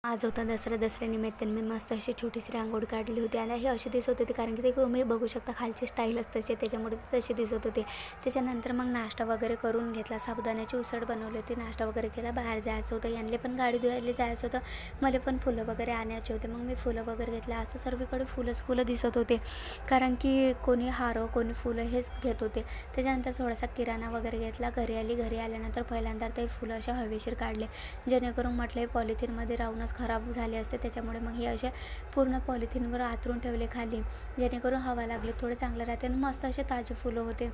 आज होता दसरा. दसऱ्यानिमित्त मी मस्त अशी छोटीशी रांगोळी काढली होती आणि हे अशी दिसत होती कारण की ते तुम्ही बघू शकता खालची स्टाईलच तशी, त्याच्यामुळे तशी दिसत होती. त्याच्यानंतर मग नाश्ता वगैरे करून घेतला. साबुदाण्याची उसळ बनवली होती. नाश्ता वगैरे केला. बाहेर जायचं होतं. यांना पण गाडी धुवायला जायचं होतं. मला पण फुलं वगैरे आणायचे होते. मग मी फुलं वगैरे घेतलं. असं सर्वीकडे फुलं दिसत होते कारण की कोणी हारं कोणी फुलं हेच घेत होते. त्याच्यानंतर थोडासा किराणा वगैरे घेतला. घरी आल्यानंतर पहिल्यांदा ते फुलं असे हवेशीर काढले, जेणेकरून म्हटलं हे पॉलिथिनमध्ये राहूनच खराब झाले असते. त्याच्यामुळे मग हे असे पूर्ण पॉलिथिनवर आतरून ठेवले खाली, जेणेकरून हवा लागली थोडं चांगलं राहते. आणि मस्त असे ताजे फुलं होते.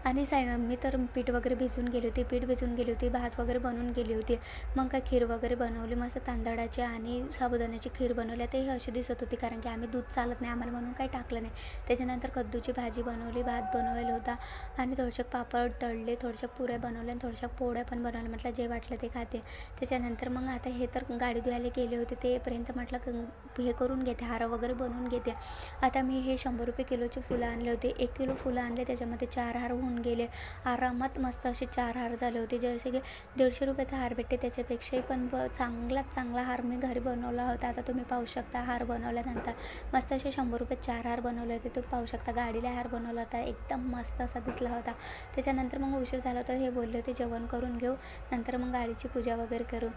आणि मी तर पीठ वगैरे भिजून गेली होती. भात वगैरे बनवून गेली होती. मग काय खीर वगैरे बनवली. मस्त तांदळाची आणि साबुदाण्याची खीर बनवली. ते अशी दिसत होती कारण की आम्ही दूध चालत नाही आम्हाला म्हणून काही टाकलं नाही. त्याच्यानंतर कद्दूची भाजी बनवली, भात बनवलेला होता आणि थोडेसे पापड तळले, थोड्याशा पुऱ्या बनवल्या आणि थोड्याशा पोळ्या पण बनवल्या. म्हटलं जे वाटलं ते खाते. त्याच्यानंतर मग आता हे तर गाडी धुवायला गेले होते तेपर्यंत म्हटलं हे करून घेते, हार वगैरे बनवून घेते. आता मी हे 100 रुपये किलोची फुलं आणले होते. 1 किलो फुलं आणले, त्याच्यामध्ये 4 हार होऊन गेले. आरामात मस्त असे 4 हार झाले होते. जसे की 150 रुपयाचा हार भेटते त्याच्यापेक्षाही पण चांगला हार मी घरी बनवला होता. आता तुम्ही पाहू शकता हार बनवल्यानंतर मस्त असे 100 रुपयात 4 हार बनवले होते. तुम्ही पाहू शकता गाडीला हार बनवला होता, एकदम मस्त असा दिसला होता. त्याच्यानंतर मग उशीर झाला होता. हे बोलले होते जेवण करून घेऊ, नंतर मग गाडीची पूजा वगैरे करू.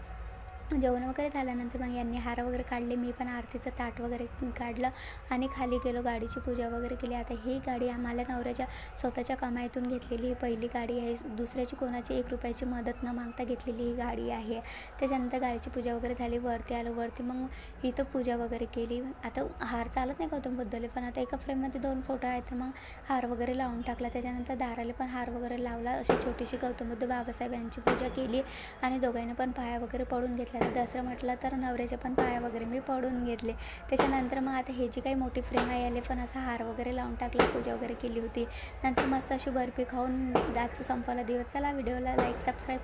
जेवण वगैरे झाल्यानंतर मग यांनी हार वगैरे काढले. मी पण आरतीचं ताट वगैरे काढलं आणि खाली गेलो, गाडीची पूजा वगैरे केली. आता ही गाडी आम्हाला नवऱ्याच्या स्वतःच्या कमाईतून घेतलेली ही पहिली गाडी आहे. दुसऱ्याची कोणाची 1 रुपयाची मदत न मागता घेतलेली ही गाडी आहे. त्याच्यानंतर गाडीची पूजा वगैरे झाली. वरती आलो. मग इथं पूजा वगैरे केली. आता हार चालत नाही गौतम बुद्धाला, पण आता एका फ्रेममध्ये 2 फोटो आहेत तर मग हार वगैरे लावून टाकला. त्याच्यानंतर दाराला पण हार वगैरे लावला. अशी छोटीशी गौतम बुद्ध बाबासाहेब यांची पूजा केली आणि दोघांना पण पाया वगैरे पडून घेतला. दसरा म्हटलं तर नवऱ्याच्या पण पाया वगैरे मी पडून घेतले. त्याच्यानंतर मग आता हे जी काही मोठी फ्रेम आहे याला पण असा हार वगैरे लावून टाकला, पूजा वगैरे केली होती. नंतर मस्त अशी बर्फी खाऊन दातचं संपवला दिवस. चला व्हिडिओला लाईक सबस्क्राईब